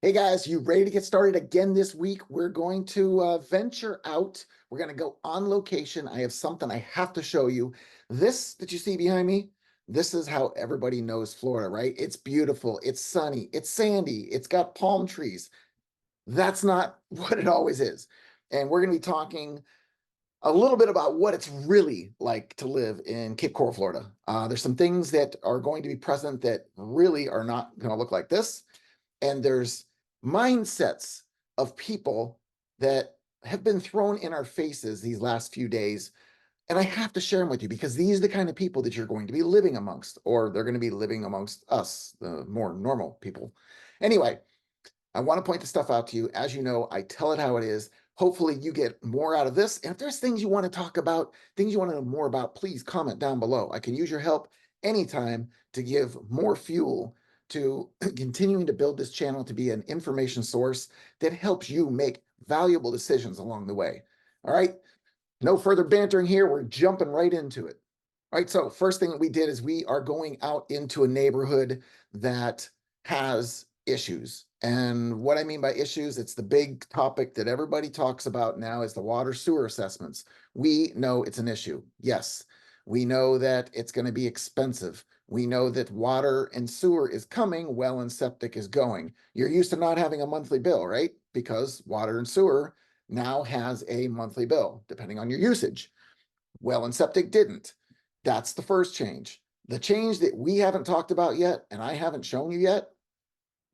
Hey guys, you ready to get started again this week? We're going to venture out. We're going to go on location. I have something I have to show you. This that you see behind me, this is how everybody knows Florida, right? It's beautiful, it's sunny, it's sandy, it's got palm trees. That's not what it always is. And we're going to be talking a little bit about what it's really like to live in Cape Coral, Florida. There's some things that are going to be present that really are not going to look like this. And there's mindsets of people that have been thrown in our faces these last few days. And I have to share them with you because these are the kind of people that you're going to be living amongst, or they're going to be living amongst us, the more normal people. Anyway, I want to point this stuff out to you. As you know, I tell it how it is. Hopefully you get more out of this. And if there's things you want to talk about, things you want to know more about, please comment down below. I can use your help anytime to give more fuel to continuing to build this channel to be an information source that helps you make valuable decisions along the way. All right. No further bantering here. We're jumping right into it. All right. So first thing that we did is we are going out into a neighborhood that has issues. And what I mean by issues, it's the big topic that everybody talks about now is the water sewer assessments. We know it's an issue. Yes. We know that it's going to be expensive. We know that water and sewer is coming, well and septic is going. You're used to not having a monthly bill, right? Because water and sewer now has a monthly bill, depending on your usage. Well and septic didn't. That's the first change. The change that we haven't talked about yet, and I haven't shown you yet,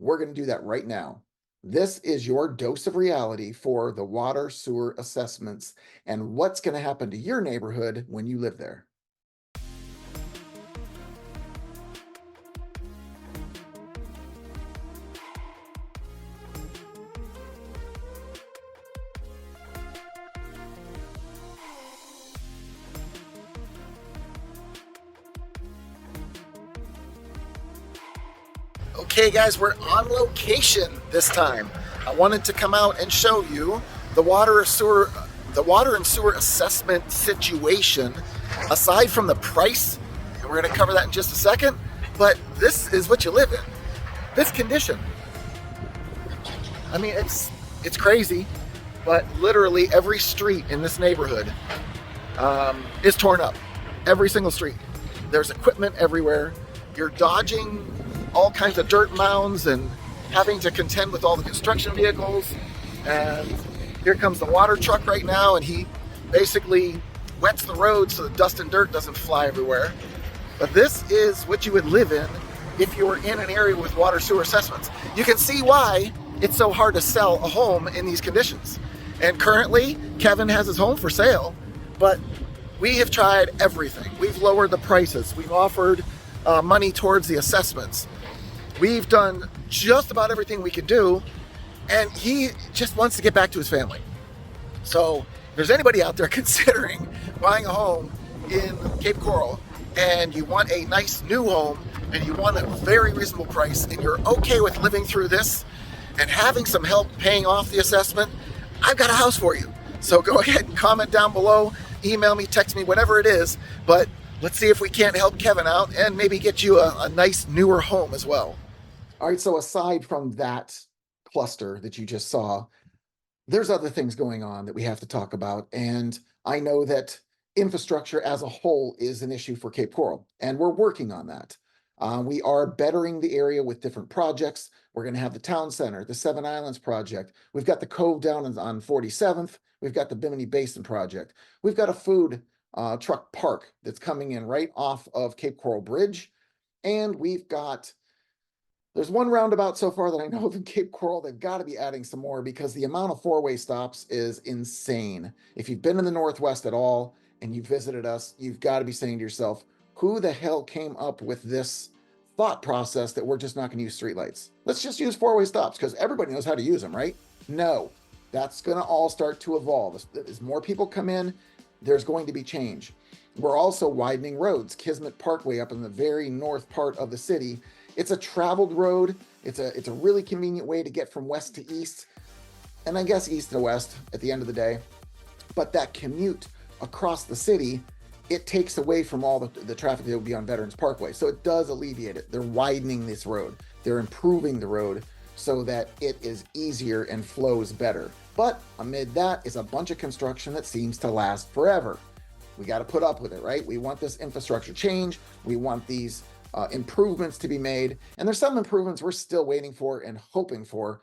we're going to do that right now. This is your dose of reality for the water sewer assessments and what's going to happen to your neighborhood when you live there. Okay, guys, we're on location this time. I wanted to come out and show you the water and sewer assessment situation. Aside from the price, and we're going to cover that in just a second, but this is what you live in. This condition. I mean, it's crazy, but literally every street in this neighborhood is torn up. Every single street. There's equipment everywhere. You're dodging all kinds of dirt mounds and having to contend with all the construction vehicles. And here comes the water truck right now, and he basically wets the road so the dust and dirt doesn't fly everywhere. But this is what you would live in if you were in an area with water sewer assessments. You can see why it's so hard to sell a home in these conditions. And currently, Kevin has his home for sale, but we have tried everything. We've lowered the prices. We've offered money towards the assessments. We've done just about everything we could do, and he just wants to get back to his family. So if there's anybody out there considering buying a home in Cape Coral and you want a nice new home and you want a very reasonable price and you're okay with living through this and having some help paying off the assessment, I've got a house for you. So go ahead and comment down below, email me, text me, whatever it is, but let's see if we can't help Kevin out and maybe get you a nice newer home as well. All right, so aside from that cluster that you just saw, there's other things going on that we have to talk about. And I know that infrastructure as a whole is an issue for Cape Coral, and we're working on that. We are bettering the area with different projects. We're going to have the town center, the Seven Islands project. We've got the Cove down on 47th. We've got the Bimini Basin project. We've got a food truck park that's coming in right off of Cape Coral Bridge. And there's one roundabout so far that I know of in Cape Coral. They've got to be adding some more because the amount of four-way stops is insane. If you've been in the Northwest at all and you visited us, you've got to be saying to yourself, who the hell came up with this thought process that we're just not going to use streetlights? Let's just use four-way stops because everybody knows how to use them, right? No, that's going to all start to evolve. As more people come in, there's going to be change. We're also widening roads. Kismet Parkway up in the very north part of the city. It's a traveled road. It's a really convenient way to get from west to east, and I guess east to west at the end of the day. But that commute across the city, it takes away from all the traffic that would be on Veterans Parkway. So it does alleviate it. They're widening this road. They're improving the road so that it is easier and flows better. But amid that is a bunch of construction that seems to last forever. We got to put up with it, right? We want this infrastructure change. We want these improvements to be made. And there's some improvements we're still waiting for and hoping for,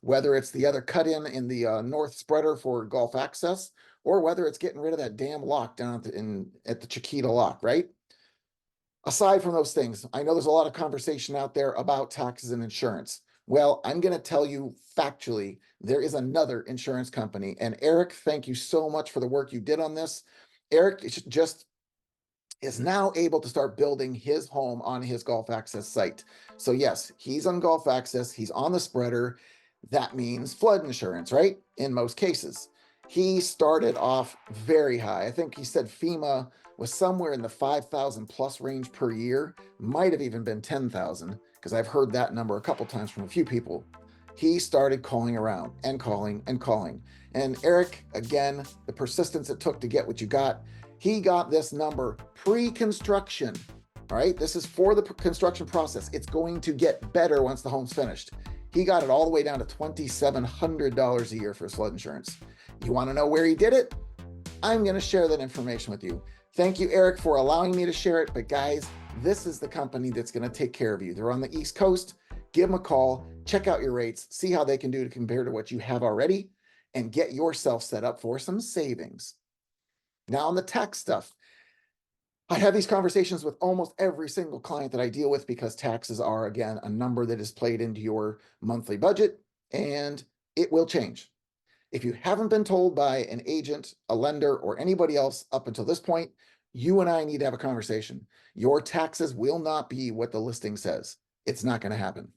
whether it's the other cut in the north spreader for Gulf access, or whether it's getting rid of that damn lock down at the Chiquita lock, right? Aside from those things, I know there's a lot of conversation out there about taxes and insurance. Well, I'm going to tell you factually, there is another insurance company. And Eric, thank you so much for the work you did on this. Eric just is now able to start building his home on his Gulf Access site. So yes, he's on Gulf Access, he's on the spreader. That means flood insurance, right? In most cases. He started off very high. I think he said FEMA was somewhere in the 5,000 plus range per year, might have even been 10,000, because I've heard that number a couple times from a few people. He started calling around and calling and calling. And Eric, again, the persistence it took to get what you got, he got this number pre-construction. All right, this is for the construction process. It's going to get better once the home's finished. He got it all the way down to $2,700 a year for his flood insurance. You want to know where he did it? I'm going to share that information with you. Thank you, Eric, for allowing me to share it. But guys, this is the company that's going to take care of you. They're on the East Coast. Give them a call, check out your rates, see how they can do to compare to what you have already, and get yourself set up for some savings. Now on the tax stuff, I have these conversations with almost every single client that I deal with because taxes are, again, a number that is played into your monthly budget, and it will change. If you haven't been told by an agent, a lender, or anybody else up until this point, you and I need to have a conversation. Your taxes will not be what the listing says. It's not going to happen.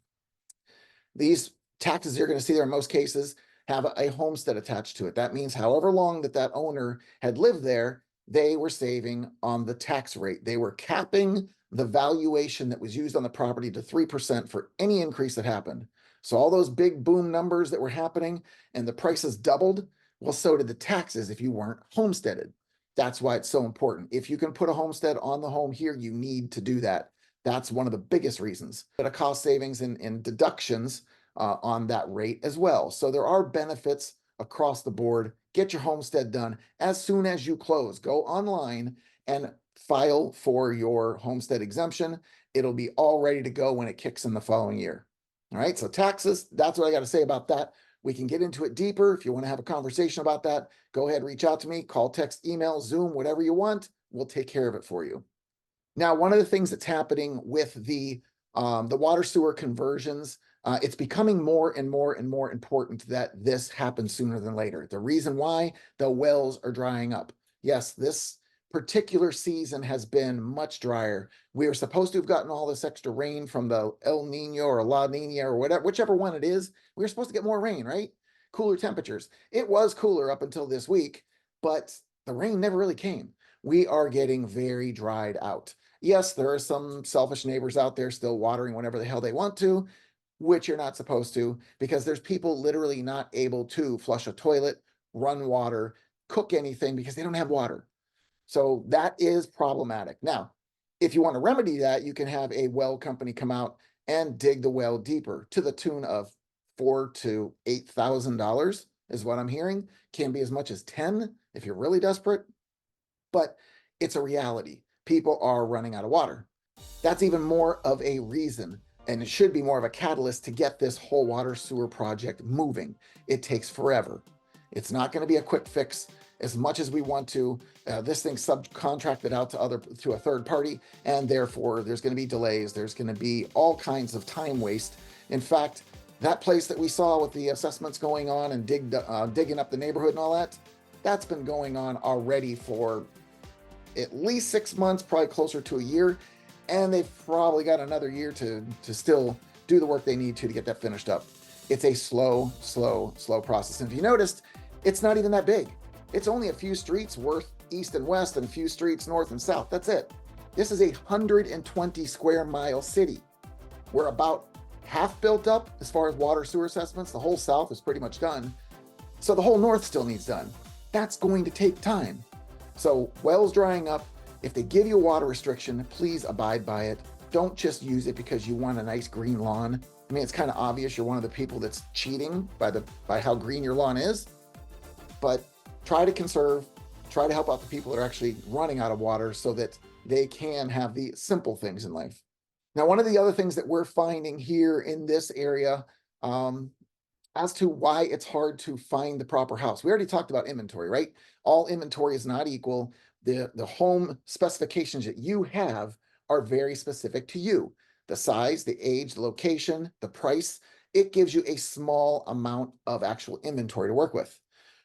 These taxes you're going to see there in most cases have a homestead attached to it. That means however long that owner had lived there, they were saving on the tax rate. They were capping the valuation that was used on the property to 3% for any increase that happened. So all those big boom numbers that were happening and the prices doubled, well, so did the taxes if you weren't homesteaded. That's why it's so important. If you can put a homestead on the home here, you need to do that. That's one of the biggest reasons. But a cost savings and deductions on that rate as well. So there are benefits across the board. Get your homestead done as soon as you close. Go online and file for your homestead exemption. It'll be all ready to go when it kicks in the following year. All right, so taxes, that's what I got to say about that. We can get into it deeper. If you want to have a conversation about that, go ahead, reach out to me, call, text, email, Zoom, whatever you want. We'll take care of it for you. Now, one of the things that's happening with the water sewer conversions, it's becoming more and more and more important that this happens sooner than later. The reason why, the wells are drying up. Yes, this particular season has been much drier. We were supposed to have gotten all this extra rain from the El Nino or La Nina or whatever, whichever one it is. We were supposed to get more rain, right? Cooler temperatures. It was cooler up until this week, but the rain never really came. We are getting very dried out. Yes, there are some selfish neighbors out there still watering whenever the hell they want to, which you're not supposed to, because there's people literally not able to flush a toilet, run water, cook anything because they don't have water. So that is problematic. Now, if you want to remedy that, you can have a well company come out and dig the well deeper to the tune of $4,000 to $8,000 is what I'm hearing. Can be as much as 10 if you're really desperate, but it's a reality. People are running out of water. That's even more of a reason, and it should be more of a catalyst to get this whole water sewer project moving. It takes forever. It's not going to be a quick fix. As much as we want to, this thing's subcontracted out to a third party, and therefore there's going to be delays. There's going to be all kinds of time waste. In fact, that place that we saw with the assessments going on and digging up the neighborhood and all that, that's been going on already for at least 6 months, probably closer to a year, and they've probably got another year to still do the work they need to get that finished up. It's a slow process. And if you noticed, it's not even that big. It's only a few streets worth east and west and a few streets north and south. That's it. This is a 120 square mile city. We're about half built up as far as water sewer assessments. The whole south is pretty much done. So the whole north still needs done. That's going to take time. So wells drying up. If they give you a water restriction, please abide by it. Don't just use it because you want a nice green lawn. I mean, it's kind of obvious you're one of the people that's cheating by how green your lawn is, but try to conserve, try to help out the people that are actually running out of water so that they can have the simple things in life. Now, one of the other things that we're finding here in this area, as to why it's hard to find the proper house. We already talked about inventory, right? All inventory is not equal. The home specifications that you have are very specific to you. The size, the age, the location, the price, it gives you a small amount of actual inventory to work with.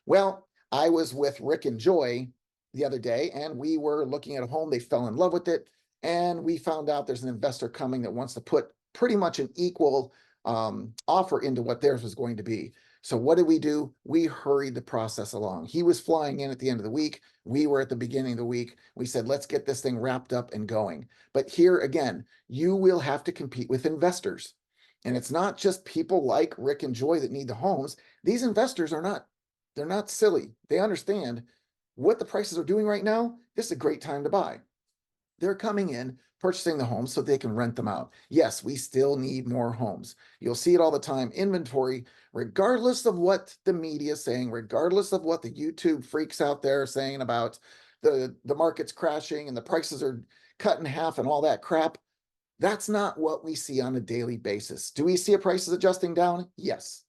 Well, I was with Rick and Joy the other day, and we were looking at a home. They fell in love with it, and we found out there's an investor coming that wants to put pretty much an equal offer into what theirs was going to be. So what did we do? We hurried the process along. He was flying in at the end of the week. We were at the beginning of the week. We said, let's get this thing wrapped up and going. But here again, you will have to compete with investors. And it's not just people like Rick and Joy that need the homes. These investors they're not silly. They understand what the prices are doing right now. This is a great time to buy. They're coming in, purchasing the homes so they can rent them out. Yes, we still need more homes. You'll see it all the time. Inventory, regardless of what the media is saying, regardless of what the YouTube freaks out there are saying about the market's crashing and the prices are cut in half and all that crap, that's not what we see on a daily basis. Do we see prices adjusting down? Yes.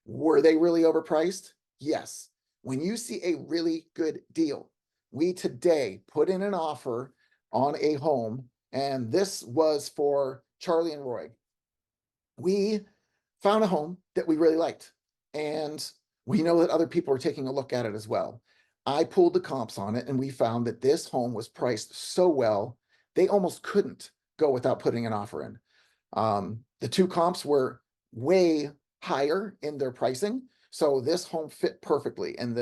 Were they really overpriced? Yes. When you see a really good deal, we today put in an offer on a home, and this was for Charlie and Roy. We found a home that we really liked, and we know that other people are taking a look at it as well. I pulled the comps on it, and we found that this home was priced so well, they almost couldn't go without putting an offer in. The two comps were way higher in their pricing, so this home fit perfectly, and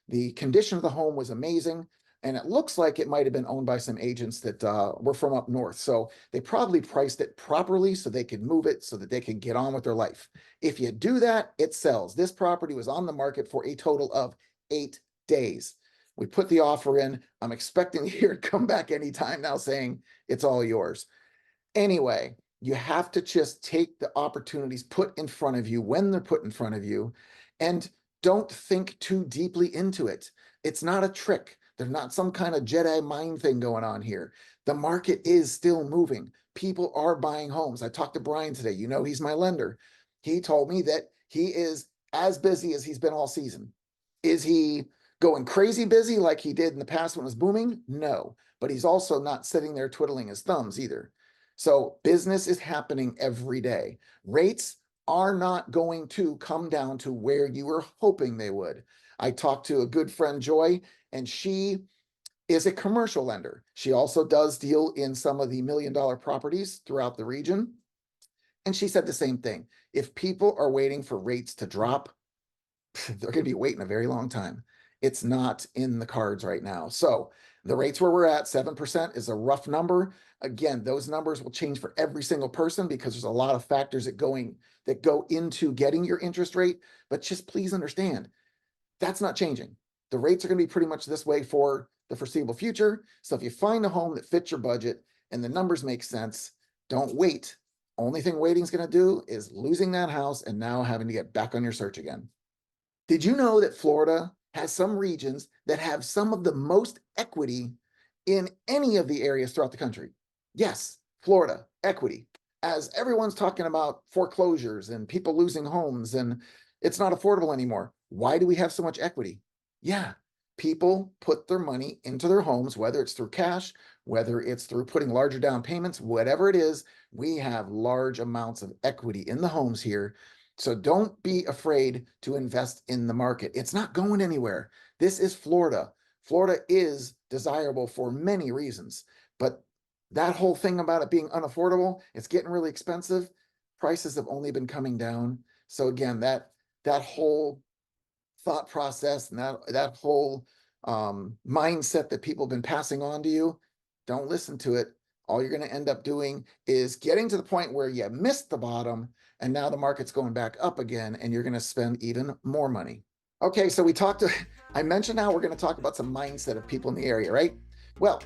the condition of the home was amazing. And it looks like it might have been owned by some agents that were from up north. So they probably priced it properly so they could move it so that they could get on with their life. If you do that, it sells. This property was on the market for a total of 8 days. We put the offer in. I'm expecting to hear it come back anytime now saying it's all yours. Anyway, you have to just take the opportunities put in front of you when they're put in front of you, and don't think too deeply into it. It's not a trick. There's not some kind of Jedi mind thing going on here. The market is still moving. People are buying homes. I talked to Brian today. You know, he's my lender. He told me that he is as busy as he's been all season. Is he going crazy busy like he did in the past when it was booming? No, but he's also not sitting there twiddling his thumbs either. So business is happening every day. Rates are not going to come down to where you were hoping they would. I talked to a good friend, Joy, and she is a commercial lender. She also does deal in some of the $1 million properties throughout the region. And she said the same thing. If people are waiting for rates to drop, they're going to be waiting a very long time. It's not in the cards right now. So the rates where we're at, 7% is a rough number. Again, those numbers will change for every single person because there's a lot of factors that go into getting your interest rate. But just please understand, that's not changing. The rates are going to be pretty much this way for the foreseeable future. So if you find a home that fits your budget and the numbers make sense, don't wait. Only thing waiting is going to do is losing that house and now having to get back on your search again. Did you know that Florida has some regions that have some of the most equity in any of the areas throughout the country? Yes, Florida, equity. As everyone's talking about foreclosures and people losing homes and it's not affordable anymore. Why do we have so much equity? Yeah, people put their money into their homes, whether it's through cash, whether it's through putting larger down payments, whatever it is, we have large amounts of equity in the homes here. So don't be afraid to invest in the market. It's not going anywhere. This is Florida. Florida is desirable for many reasons, but that whole thing about it being unaffordable, it's getting really expensive. Prices have only been coming down. So again, that whole thought process and that whole mindset that people have been passing on to you, don't listen to it. All you're going to end up doing is getting to the point where you missed the bottom and now the market's going back up again and you're going to spend even more money. Okay, so I mentioned how we're going to talk about some mindset of people in the area, right? Well,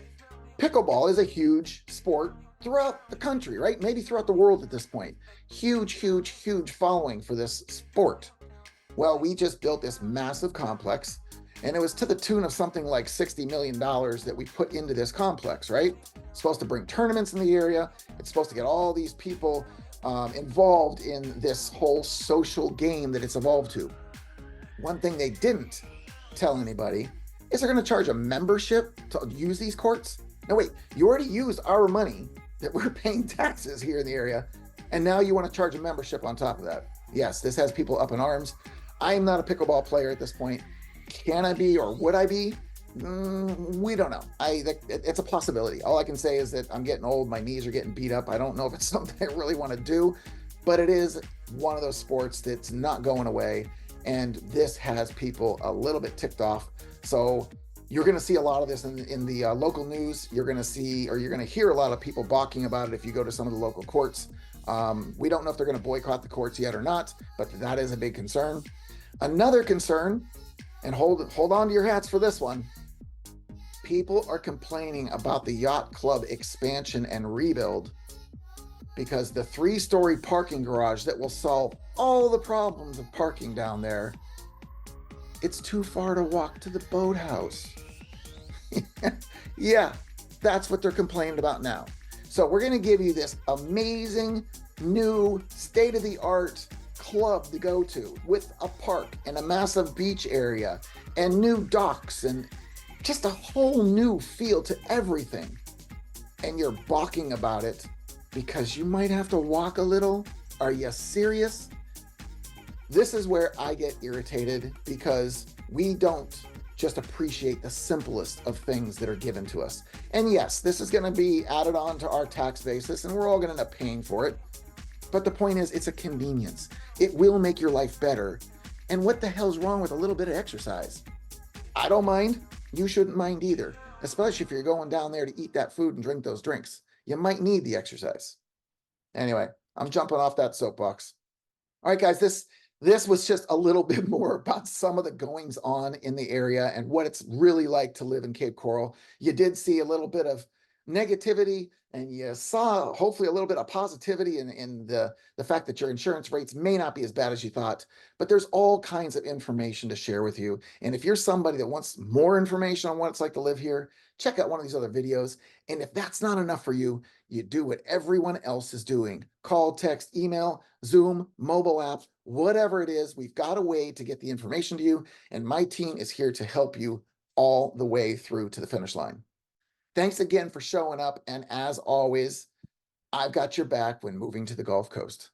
pickleball is a huge sport throughout the country, right? Maybe throughout the world at this point. Huge, huge, huge following for this sport. Well, we just built this massive complex, and it was to the tune of something like $60 million that we put into this complex, right? It's supposed to bring tournaments in the area. It's supposed to get all these people involved in this whole social game that it's evolved to. One thing they didn't tell anybody is they're going to charge a membership to use these courts. No, wait, you already used our money that we're paying taxes here in the area, and now you want to charge a membership on top of that. Yes, this has people up in arms. I am not a pickleball player at this point. Can I be, or would I be? We don't know. It's a possibility. All I can say is that I'm getting old. My knees are getting beat up. I don't know if it's something I really want to do, but it is one of those sports that's not going away. And this has people a little bit ticked off. So you're going to see a lot of this in the local news. You're going to see, or you're going to hear a lot of people balking about it if you go to some of the local courts. We don't know if they're going to boycott the courts yet or not, but that is a big concern. Another concern, and hold on to your hats for this one. People are complaining about the yacht club expansion and rebuild because the 3-story parking garage that will solve all the problems of parking down there, it's too far to walk to the boathouse. Yeah, that's what they're complaining about now. So we're going to give you this amazing new state-of-the-art club to go to with a park and a massive beach area and new docks and just a whole new feel to everything. And you're balking about it because you might have to walk a little. Are you serious? This is where I get irritated because we don't just appreciate the simplest of things that are given to us. And yes, this is going to be added on to our tax basis and we're all going to end up paying for it. But the point is, it's a convenience. It will make your life better. And what the hell's wrong with a little bit of exercise? I don't mind. You shouldn't mind either, especially if you're going down there to eat that food and drink those drinks. You might need the exercise. Anyway, I'm jumping off that soapbox. All right, guys, this was just a little bit more about some of the goings on in the area and what it's really like to live in Cape Coral. You did see a little bit of negativity and you saw hopefully a little bit of positivity in the fact that your insurance rates may not be as bad as you thought, but there's all kinds of information to share with you. And if you're somebody that wants more information on what it's like to live here, check out one of these other videos. And if that's not enough for you, you do what everyone else is doing. Call, text, email, Zoom, mobile app, whatever it is, we've got a way to get the information to you. And my team is here to help you all the way through to the finish line. Thanks again for showing up. And as always, I've got your back when moving to the Gulf Coast.